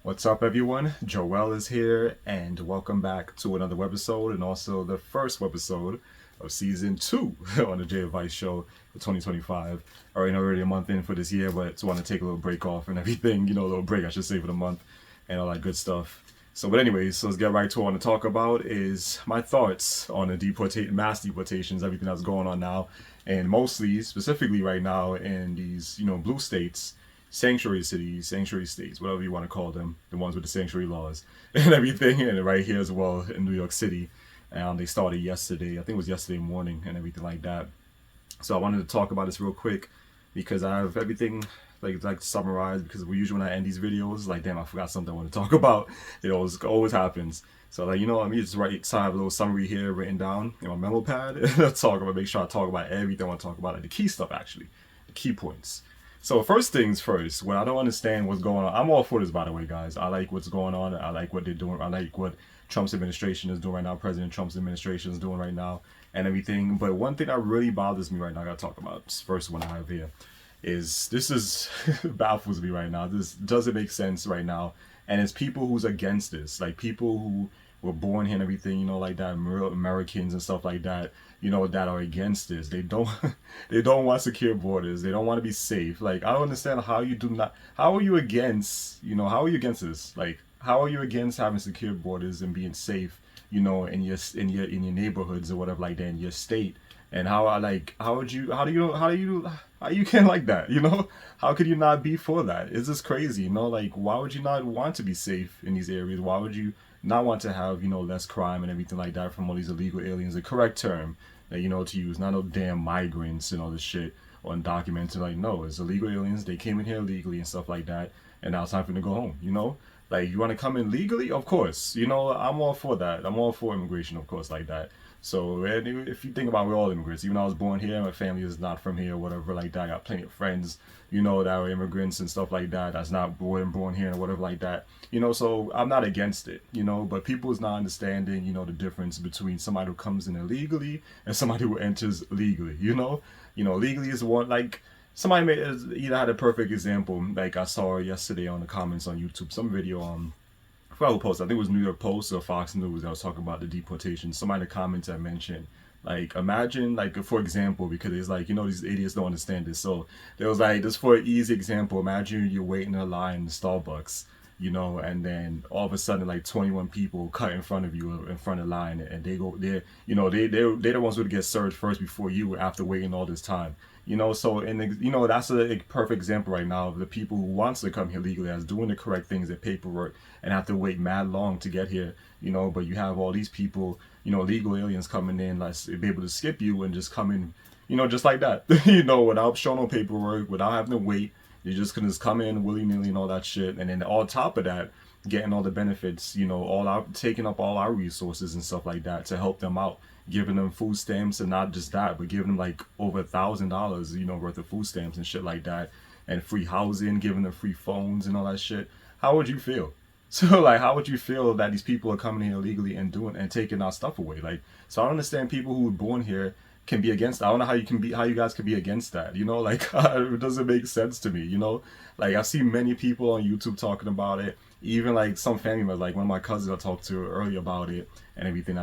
What's up, everyone? Joel is here, and welcome back to another webisode, and also the first webisode of season 2 on the J Advice Show for 2025. Already a month in for this year, but just want to take a little break off and everything, a little break, I should say, for the month, and all that good stuff. But anyways, so let's get right to what I want to talk about is my thoughts on the mass deportations, everything that's going on now, and mostly, specifically right now in these, blue states, sanctuary cities, sanctuary states, whatever you want to call them, the ones with the sanctuary laws and everything, and right here as well in New York City. They started yesterday, I think it was yesterday morning and everything like that. So I wanted to talk about this real quick because I have everything like summarized, because we usually when I end these videos, like, damn, I forgot something I want to talk about. It always happens. So let me just have a little summary here written down in my memo pad and make sure I talk about everything I want to talk about, like the key stuff actually, the key points. So first things first, when I don't understand what's going on, I'm all for this, by the way, guys. I like what's going on. I like what they're doing. I like what Trump's administration is doing right now, President Trump's administration is doing right now, and everything. But one thing that really bothers me right now, I gotta talk about this first one I have here, is baffles me right now. This doesn't make sense right now, and it's people who's against this, like people who were born here and everything, like that, Americans and stuff like that, that are against this. They don't they don't want secure borders. They don't want to be safe. Like, I don't understand how you do not, how are you against, how are you against this? Like, how are you against having secure borders and being safe, in your neighborhoods or whatever like that, in your state? And how you can like that, how could you not be for that? It's just crazy, like, why would you not want to be safe in these areas? Why would you not want to have, less crime and everything like that from all these illegal aliens? The correct term that, to use, not no damn migrants and all this shit, or undocumented. Like, no, it's illegal aliens. They came in here illegally and stuff like that, and now it's time for them to go home. Like, you want to come in legally? Of course, I'm all for that. I'm all for immigration, of course, like that. So, and if you think about it, we're all immigrants. Even though I was born here, my family is not from here, or whatever like that. I got plenty of friends, that are immigrants and stuff like that. That's not born here or whatever like that. So I'm not against it, but people is not understanding, the difference between somebody who comes in illegally and somebody who enters legally. Legally is one, like, somebody either had a perfect example, like I saw yesterday on the comments on YouTube, some video on Fellow Post, I think it was New York Post or Fox News, that was talking about the deportation. Somebody in the comments I mentioned, like, imagine, like, for example, because it's like, these idiots don't understand this. So there was like, just for an easy example, imagine you're waiting in a line in Starbucks, and then all of a sudden, like, 21 people cut in front of you, in front of the line, and they're the ones who would get served first before you after waiting all this time. So, and that's a perfect example right now of the people who wants to come here legally, as doing the correct things, their paperwork, and have to wait mad long to get here. But you have all these people, legal aliens coming in, like, be able to skip you and just come in, just like that, without showing no paperwork, without having to wait. You just can just come in willy-nilly and all that shit, and then on top of that, getting all the benefits, taking up all our resources and stuff like that to help them out, giving them food stamps, and not just that, but giving them like over $1,000, worth of food stamps and shit like that, and free housing, giving them free phones and all that shit. How would you feel? So, like, how would you feel that these people are coming here illegally and taking our stuff away? Like, so I don't understand people who were born here can be against that. I don't know how you guys can be against that, like, it doesn't make sense to me, like, I see many people on YouTube talking about it, even like some family members, like one of my cousins I talked to earlier about it and everything,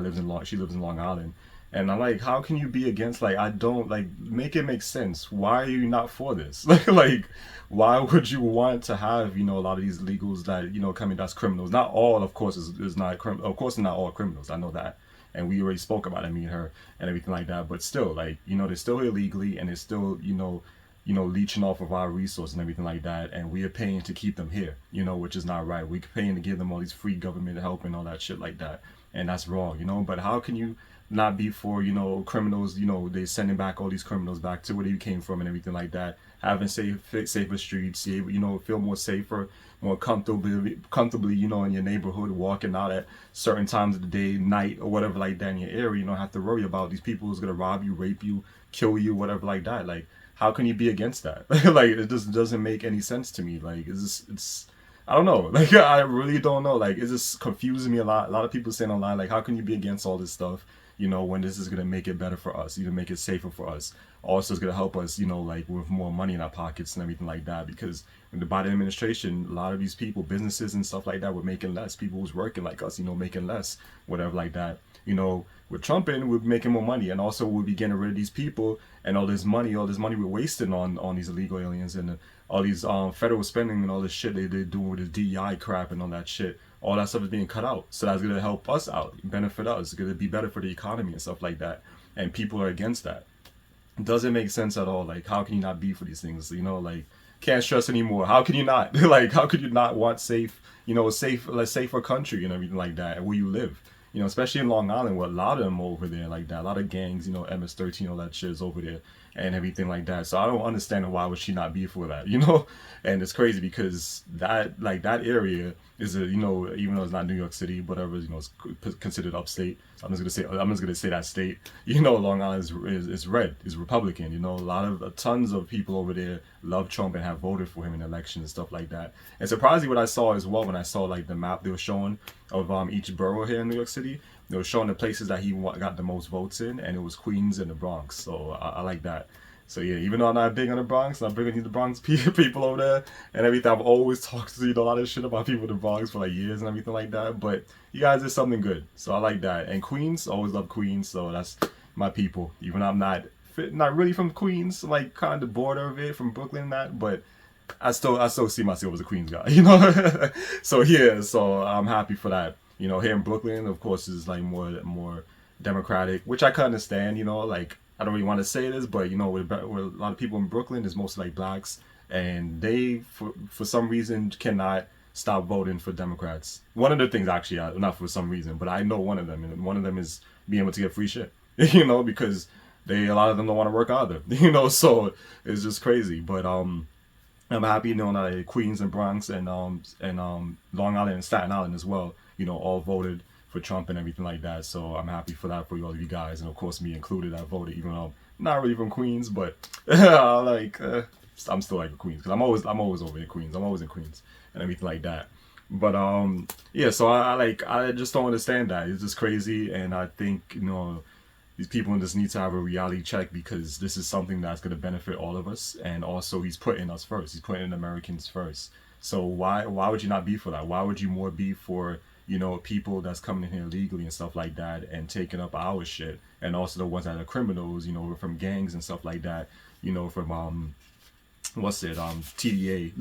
she lives in Long Island, and I'm like, how can you be against, like, I don't, like, make it make sense. Why are you not for this? like, why would you want to have, a lot of these legals that, coming, that's criminals? Not all, of course, is not criminal. Of course, not all criminals. I know that. And we already spoke about it, me and her, and everything like that. But still, like, they're still here legally, and they're still, leeching off of our resources and everything like that. And we are paying to keep them here, which is not right. We're paying to give them all these free government help and all that shit like that. And that's wrong, But how can you not be for, criminals, they sending back all these criminals back to where they came from and everything like that, having safer streets, feel more safer, more comfortably, in your neighborhood, walking out at certain times of the day, night, or whatever like that in your area. You don't have to worry about these people who's gonna rob you, rape you, kill you, whatever like that. Like, how can you be against that? Like, it just doesn't make any sense to me. Like, it's I don't know. Like, I really don't know. Like, it's just confusing me a lot. A lot of people saying online, like, how can you be against all this stuff, when this is gonna make it better for us, make it safer for us. Also, it's gonna help us, like with more money in our pockets and everything like that. Because in the Biden administration, a lot of these people, businesses and stuff like that, were making less. People who's working like us, making less, whatever like that. With Trump in, we're making more money, and also we'll be getting rid of these people and all this money we're wasting on these illegal aliens and all these federal spending and all this shit they're doing with this DEI crap and all that shit. All that stuff is being cut out, so that's gonna help us out, benefit us. It's gonna be better for the economy and stuff like that. And people are against that. It doesn't make sense at all. Like, how can you not be for these things? Like, can't stress anymore. How can you not? Like, how could you not want safe, a safer country and everything like that where you live? Especially in Long Island, where a lot of them are over there like that. A lot of gangs, MS-13, all that shit is over there and everything like that. So I don't understand why would she not be for that, And it's crazy because that area is even though it's not New York City, whatever, it's considered upstate. So I'm just gonna say that state. Long Island is red, is Republican. A lot of tons of people over there love Trump and have voted for him in elections and stuff like that. And surprisingly, what I saw as well when I saw like the map they were showing of each borough here in New York City, they were showing the places that he got the most votes in, and it was Queens and the Bronx. So I like that. So yeah, even though I'm not big on the Bronx, I'm big on the Bronx people over there and everything. I've always talked to a lot of shit about people in the Bronx for like years and everything like that. But you guys did something good, so I like that. And Queens, always love Queens, so that's my people. Even though I'm not really from Queens, like kind of the border of it, from Brooklyn and that, but I still see myself as a Queens guy, So yeah, so I'm happy for that. Here in Brooklyn, of course, is like more democratic, which I can understand. Like, I don't really want to say this, but with a lot of people in Brooklyn, is mostly like blacks, and they for some reason cannot stop voting for Democrats. One of the things, actually, not for some reason, but I know one of them, and one of them is being able to get free shit. Because a lot of them don't want to work either. So it's just crazy. But I'm happy knowing that Queens and Bronx and Long Island and Staten Island as well, all voted for Trump and everything like that. So I'm happy for that for all of you guys, and of course me included. I voted, even though I'm not really from Queens, but I'm still like a Queens because I'm always over in Queens. I'm always in Queens and everything like that. But yeah, so I just don't understand that. It's just crazy, and I think these people just need to have a reality check, because this is something that's going to benefit all of us, and also he's putting us first. He's putting Americans first. So why would you not be for that? Why would you more be for people that's coming in here illegally and stuff like that and taking up our shit, and also the ones that are criminals, from gangs and stuff like that, from TDA,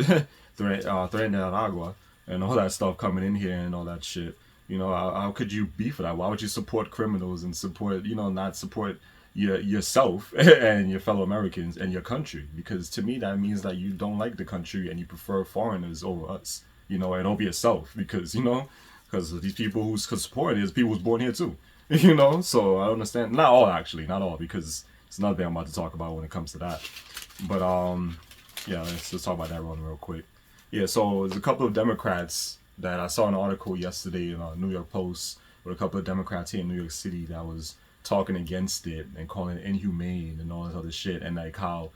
Tren de Aragua, and all that stuff coming in here and all that shit. How could you be for that? Why would you support criminals and support, not support yourself and your fellow Americans and your country? Because to me, that means that you don't like the country and you prefer foreigners over us, and over yourself, because these people who's supporting is people who's born here too, So I understand. Not all, actually, not all, because it's another thing I'm about to talk about when it comes to that. But yeah, let's just talk about that one real quick. Yeah, so there's a couple of Democrats that I saw an article yesterday in New York Post with a couple of Democrats here in New York City that was talking against it and calling it inhumane and all this other shit, and like how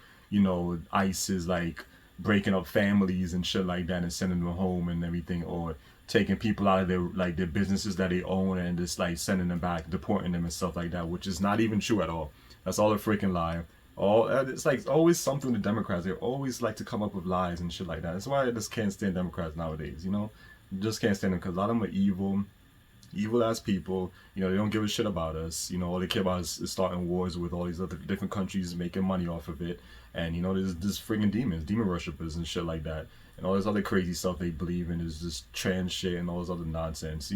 ICE is like breaking up families and shit like that and sending them home and everything, or taking people out of their businesses that they own and just like sending them back, deporting them and stuff like that, which is not even true at all. That's all a freaking lie. It's like always something with Democrats. They always like to come up with lies and shit like that. That's why I just can't stand Democrats nowadays. Just can't stand them, because a lot of them are evil ass people. They don't give a shit about us. All they care about is starting wars with all these other different countries, making money off of it. And there's this friggin' demon worshippers and shit like that, and all this other crazy stuff they believe in is just trans shit and all this other nonsense.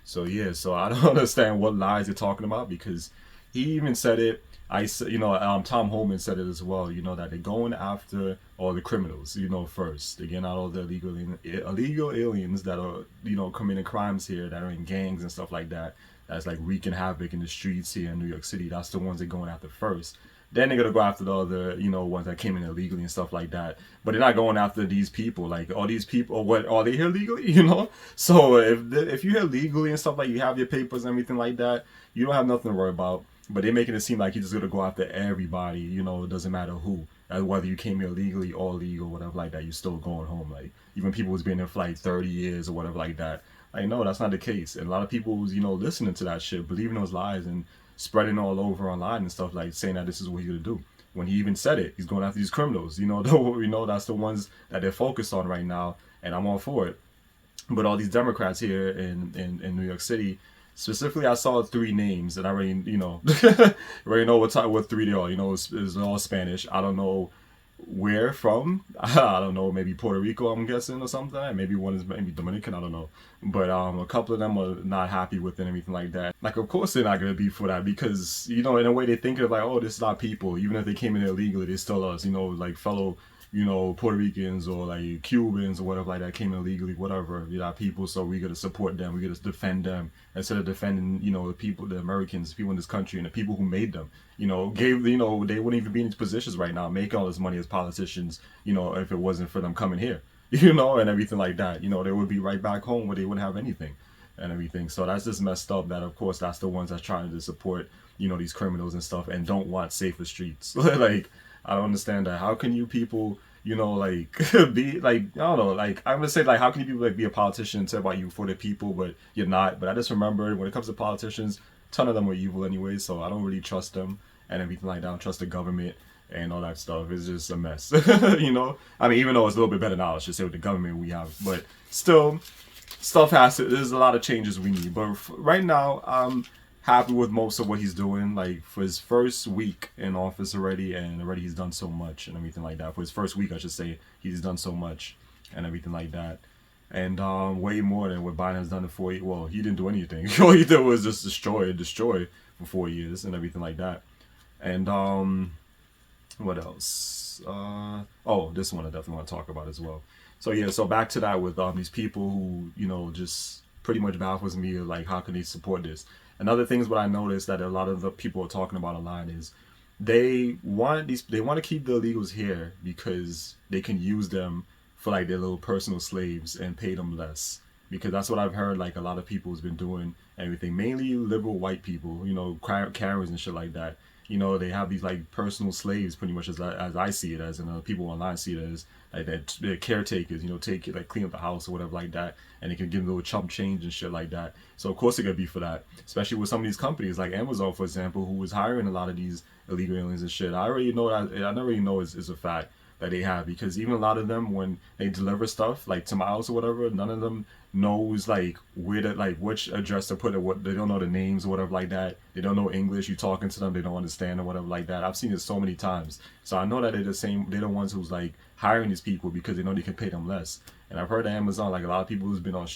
So yeah, so I don't understand what lies they're talking about, because he even said it. Tom Homan said it as well. That they're going after all the criminals. First they're getting out all the illegal aliens that are committing crimes here, that are in gangs and stuff like that. That's like wreaking havoc in the streets here in New York City. That's the ones they're going after first. Then they're gonna go after the other, ones that came in illegally and stuff like that. But they're not going after these people. Like, all these people, what are they here legally? So if you're here legally and stuff, like you have your papers and everything like that, you don't have nothing to worry about. But they're making it seem like he's just gonna go after everybody. It doesn't matter who. whether you came here legally or illegal, whatever like that, you still going home. Like even people was being there for like 30 years or whatever like that. Like no, that's not the case. And a lot of people was listening to that shit, believing those lies and spreading all over online and stuff, like saying that this is what he's gonna do. When he even said it, he's going after these criminals. That's the ones that they're focused on right now, and I'm all for it. But all these Democrats here in New York City, specifically, I saw three names, and I already already know what three they are. It's all Spanish. I don't know where from. I don't know. Maybe Puerto Rico, I'm guessing, or something. Maybe one is maybe Dominican. I don't know. But a couple of them are not happy with it and everything like that. Like, of course they're not gonna be for that because in a way they think of like, oh, this is our people. Even if they came in illegally, they're still us. Like fellow Puerto Ricans or like Cubans or whatever like that came in illegally, whatever. They're our people, so we gotta support them. We gotta defend them instead of defending, the people, the Americans, people in this country, and the people who made them. They wouldn't even be in these positions right now, making all this money as politicians. If it wasn't for them coming here, and everything like that. They would be right back home where they wouldn't have anything and everything. So that's just messed up. That of course that's the ones that's trying to support, these criminals and stuff and don't want safer streets. Like I don't understand that. How can you people, like be like, I don't know, like I'm gonna say like how can you people like be a politician and say about you for the people, but you're not. But I just remember when it comes to politicians, a ton of them are evil anyway, so I don't really trust them and everything like that. I don't trust the government and all that stuff. It's just a mess. I mean, even though it's a little bit better now, let's just say with the government we have, but still stuff there's a lot of changes we need. But right now I'm happy with most of what he's doing. Like for his first week in office already, and already he's done so much and everything like that. For his first week, I should say, he's done so much and everything like that. And way more than what Biden has done in 4 years. Well, he didn't do anything. All he did was just destroy for 4 years and everything like that. And what else? This one I definitely want to talk about as well. So yeah, so back to that with these people who just pretty much baffles me, like how can they support this? Another thing is what I noticed that a lot of the people are talking about online is they want to keep the illegals here because they can use them for like their little personal slaves and pay them less. Because that's what I've heard like a lot of people has been doing everything, mainly liberal white people, carriers and shit like that. They have these like personal slaves pretty much as I see it as, and people online see it as like they're caretakers, take it like clean up the house or whatever like that, and they can give them a little chump change and shit like that. So of course they're gonna be for that, especially with some of these companies like Amazon, for example, who was hiring a lot of these illegal aliens and shit. I already know that. I already know is a fact that they have, because even a lot of them when they deliver stuff like to my house or whatever, none of them knows like where to like which address to put it. What they don't know the names or whatever like that. They don't know English. You talking to them, they don't understand or whatever like that. I've seen it so many times. So I know that they're the same. They're the ones who's like hiring these people because they know they can pay them less. And I've heard of Amazon, like a lot of people who's been on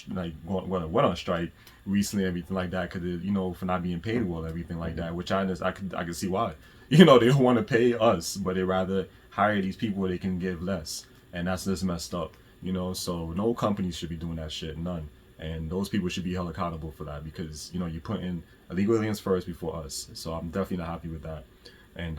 went on strike recently, everything like that, because for not being paid well, everything like that. Which I can see why. They don't want to pay us, but they rather hire these people where they can give less, and that's just messed up. So no companies should be doing that shit, none. And those people should be held accountable for that, because you put in illegal aliens first before us. So I'm definitely not happy with that. And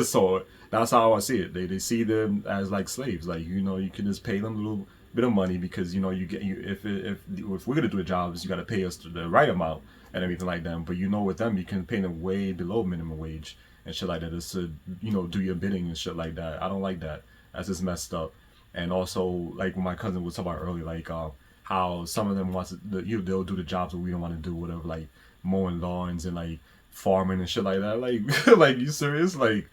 so that's how I see it. They see them as like slaves. Like you can just pay them a little bit of money because if we're gonna do the jobs, you got to pay us the right amount and everything like that. But with them, you can pay them way below minimum wage and shit like that, just to do your bidding and shit like that. I don't like that. That's just messed up. And also, like when my cousin was talking about earlier, like how some of them they'll do the jobs that we don't want to do, whatever, like mowing lawns and like farming and shit like that. Like like, you serious? Like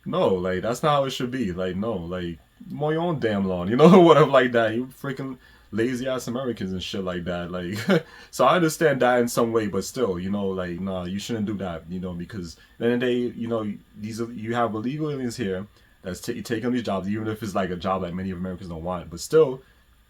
no, like that's not how it should be. Like no, like mow your own damn lawn, whatever like that. You freaking lazy ass Americans and shit like that. Like so I understand that in some way, but still, like nah, you shouldn't do that, because then they, you have illegal aliens here that's taking these jobs, even if it's like a job that many of Americans don't want, but still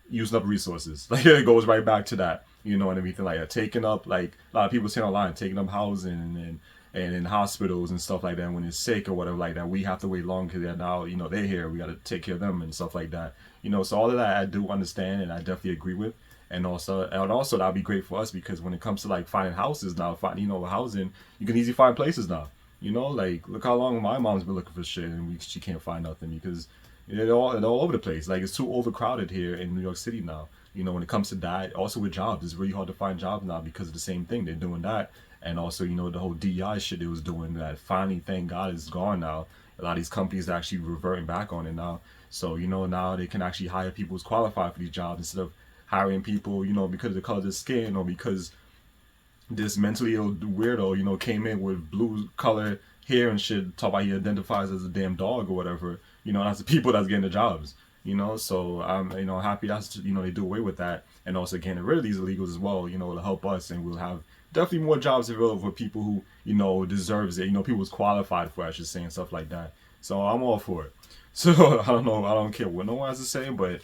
using up resources. Like it goes right back to that, and everything like that. Taking up, like a lot of people say online, taking up housing and in hospitals and stuff like that when they're sick or whatever like that. We have to wait long because they're now, they're here. We got to take care of them and stuff like that. So all of that I do understand and I definitely agree with. And also that'll be great for us, because when it comes to like finding houses now, housing, you can easily find places now. Like look how long my mom's been looking for shit and she can't find nothing, because they're all over the place. Like it's too overcrowded here in New York City now. When it comes to that, also with jobs, it's really hard to find jobs now because of the same thing. They're doing that, and also, you know, the whole DEI shit they was doing that finally, thank God, is gone now. A lot of these companies are actually reverting back on it now. So, you know, now they can actually hire people who's qualified for these jobs instead of hiring people, you know, because of the color of their skin, or because this mentally ill weirdo, you know, came in with blue color hair and shit, talk about he identifies as a damn dog or whatever. You know, that's the people that's getting the jobs. You know, so I'm, you know, happy that's, you know, they do away with that, and also getting rid of these illegals as well. You know, to help us, and we'll have definitely more jobs available for people who, you know, deserves it. You know, people who's qualified for it, I should say, and stuff like that. So I'm all for it. So I don't know, I don't care what no one has to say, but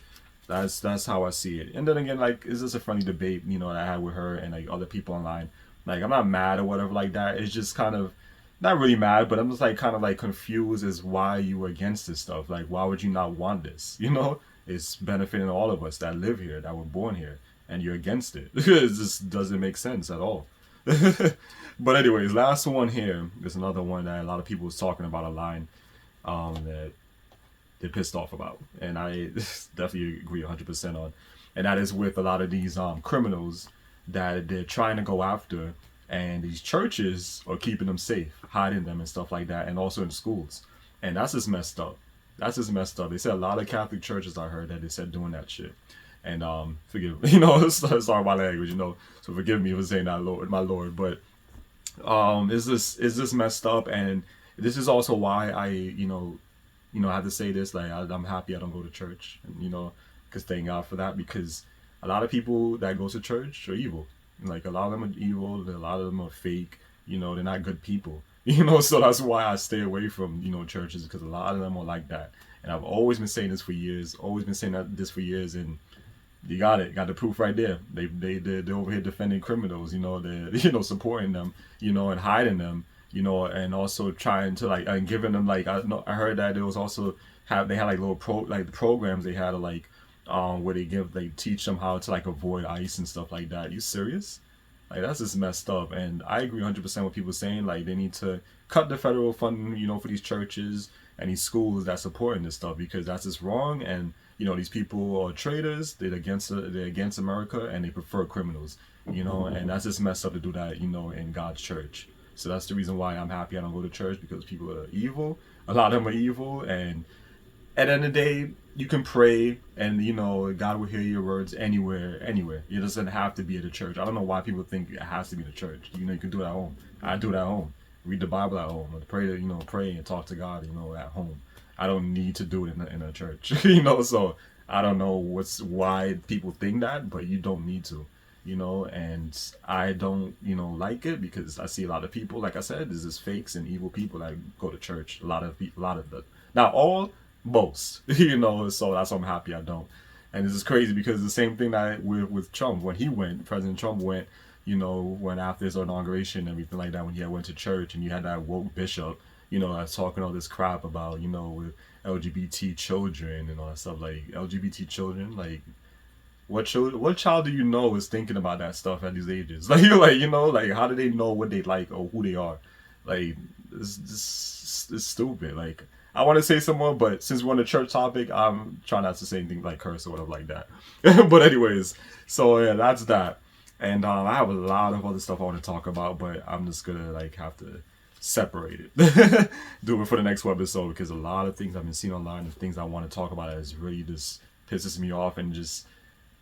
that's how I see it. And then again, like, is this a friendly debate, you know, that I had with her and like other people online? Like, I'm not mad or whatever like that. It's just kind of not really mad, but I'm just like kind of like confused as why you were against this stuff. Like, why would you not want this? You know, it's benefiting all of us that live here, that were born here, and you're against it. It just doesn't make sense at all. But anyways, last one here is another one that a lot of people was talking about online, that they're pissed off about, and I definitely agree 100% on, and that is with a lot of these criminals that they're trying to go after, and these churches are keeping them safe, hiding them and stuff like that, and also in schools, and that's just messed up. That's just messed up. They said a lot of Catholic churches, I heard, that they said doing that shit. And forgive me, you know, sorry my language, you know, so forgive me for saying that, Lord, my Lord, but is this messed up, and this is also why I, I have to say this. Like, I'm happy I don't go to church, and, you know, because thank God for that, because a lot of people that go to church are evil. Like, a lot of them are evil. A lot of them are fake. You know, they're not good people. You know, so that's why I stay away from, you know, churches, because a lot of them are like that. And I've always been saying this for years. Always been saying this for years, and you got it. Got the proof right there. They're over here defending criminals. You know, they're supporting them. You know, and hiding them. You know, and also trying to like and giving them like I heard that there was also they had like little programs they had like where they teach them how to like avoid ICE and stuff like that. You serious? Like, that's just messed up. And I agree 100% with people saying like they need to cut the federal funding, you know, for these churches and these schools that supporting this stuff, because that's just wrong. And you know, these people are traitors. They're against America, and they prefer criminals. You know, and that's just messed up to do that. You know, in God's church. So that's the reason why I'm happy I don't go to church, because people are evil. A lot of them are evil, and at the end of the day, you can pray, and you know God will hear your words anywhere. It doesn't have to be at a church. I don't know why people think it has to be in a church. You know, you can do it at home. I do it at home. Read the Bible at home. Pray and talk to God. You know, at home. I don't need to do it in a church. You know, so I don't know why people think that, but you don't need to. You know, and I don't, you know, like it, because I see a lot of people, like I said, there's just fakes and evil people that go to church. A lot of the, not all, most, you know, so that's why I'm happy I don't. And this is crazy, because the same thing that with Trump, when he went, President Trump went, you know, when after his inauguration and everything like that, when he went to church, and you had that woke bishop, you know, that's talking all this crap about, you know, with LGBT children and all that stuff. Like, LGBT children, like, what child do you know is thinking about that stuff at these ages? Like, you know, like, how do they know what they like or who they are? Like, it's stupid. Like, I want to say some more, but since we're on the church topic, I'm trying not to say anything like curse or whatever like that. But anyways, so yeah, that's that. And I have a lot of other stuff I want to talk about, but I'm just gonna like have to separate it. Do it for the next webisode, because a lot of things I've been seeing online and things I want to talk about is really just pisses me off, and just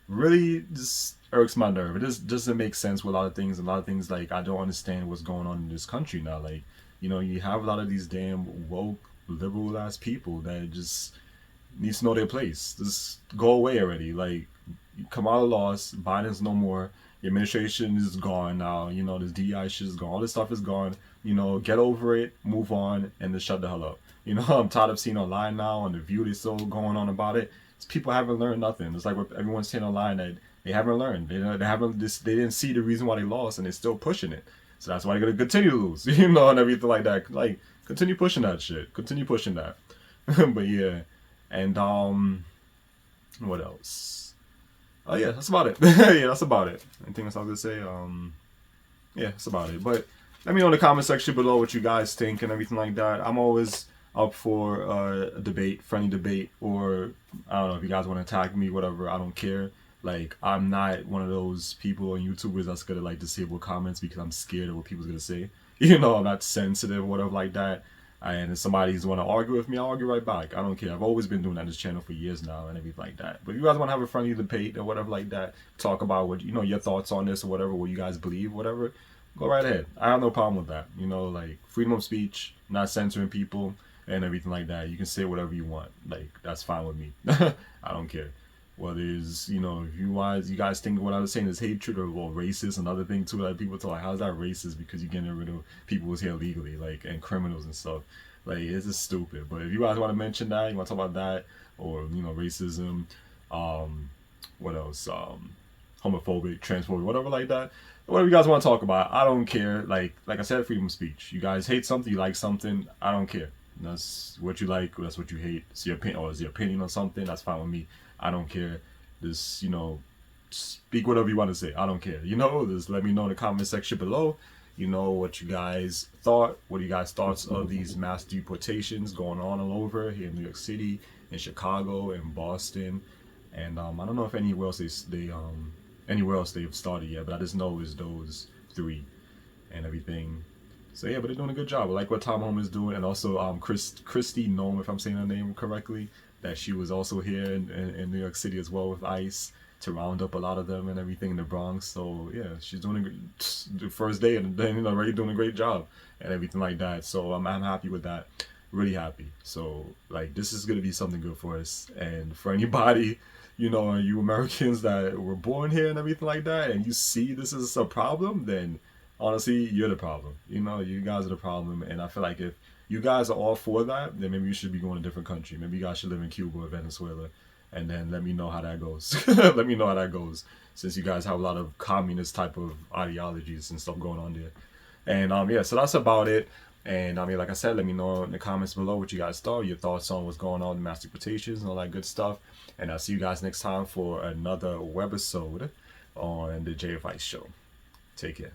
really just irks my nerve. It just doesn't make sense with a lot of things. A lot of things, like, I don't understand what's going on in this country now. Like, you know, you have a lot of these damn woke liberal ass people that just needs to know their place. Just go away already. Like, Kamala lost, Biden's no more, the administration is gone now, you know, this DEI shit is gone, all this stuff is gone. You know, get over it, move on, and just shut the hell up. You know, I'm tired of seeing online now on The View, they're still going on about it. People haven't learned nothing. It's like what everyone's saying online, that they haven't learned. They didn't see the reason why they lost, and they're still pushing it. So that's why they're gonna continue to lose, you know, and everything like that. Like, continue pushing that shit. Continue pushing that. But yeah, and what else? Oh yeah, that's about it. Yeah, that's about it. Anything else I was gonna say? Yeah, that's about it. But let me know in the comment section below what you guys think and everything like that. I'm always up for a debate, friendly debate, or I don't know if you guys want to attack me, whatever. I don't care. Like, I'm not one of those people on YouTubers that's gonna like disable comments because I'm scared of what people's gonna say. You know, I'm not sensitive or whatever like that. And if somebody's want to argue with me, I'll argue right back. I don't care. I've always been doing that on this channel for years now and everything like that. But if you guys want to have a friendly debate or whatever like that, talk about what, you know, your thoughts on this or whatever, what you guys believe, whatever, go right ahead. I have no problem with that. You know, like freedom of speech, not censoring people and everything like that. You can say whatever you want. Like, that's fine with me. I don't care. Whether it's, you know, if you guys think what I was saying is hatred or racist, another thing too, like people talk like, how's that racist because you're getting rid of people who's here legally, like, and criminals and stuff. Like, it's just stupid. But if you guys want to mention that, you want to talk about that, or, you know, racism, what else, homophobic, transphobic, whatever like that, whatever you guys want to talk about, I don't care. Like I said, freedom of speech. You guys hate something, you like something, I don't care. That's what you like, that's what you hate. It's your opinion, or it's your opinion on something, that's fine with me. I don't care. Just, you know, speak whatever you want to say. I don't care. You know, just let me know in the comment section below. You know what you guys thought. What are you guys' thoughts of these mass deportations going on all over here in New York City, in Chicago, in Boston, and I don't know if anywhere else anywhere else they've started yet, but I just know it's those three and everything. So yeah, but they're doing a good job. I like what Tom Holm is doing, and also Christy Nome, if I'm saying her name correctly, that she was also here in New York City as well with ICE to round up a lot of them and everything in the Bronx. So yeah, she's doing the first day and then, you know, already doing a great job and everything like that. So I'm happy with that, really happy. So like, this is gonna be something good for us, and for anybody, you know, you Americans that were born here and everything like that, and you see this is a problem, then honestly, you're the problem. You know, you guys are the problem, and I feel like if you guys are all for that, then maybe you should be going to a different country. Maybe you guys should live in Cuba or Venezuela, and then let me know how that goes. Let me know how that goes, since you guys have a lot of communist type of ideologies and stuff going on there. And yeah, so that's about it. And I mean, like I said, let me know in the comments below what you guys thought, your thoughts on what's going on in mass deportations and all that good stuff. And I'll see you guys next time for another webisode on the JFI show. Take care.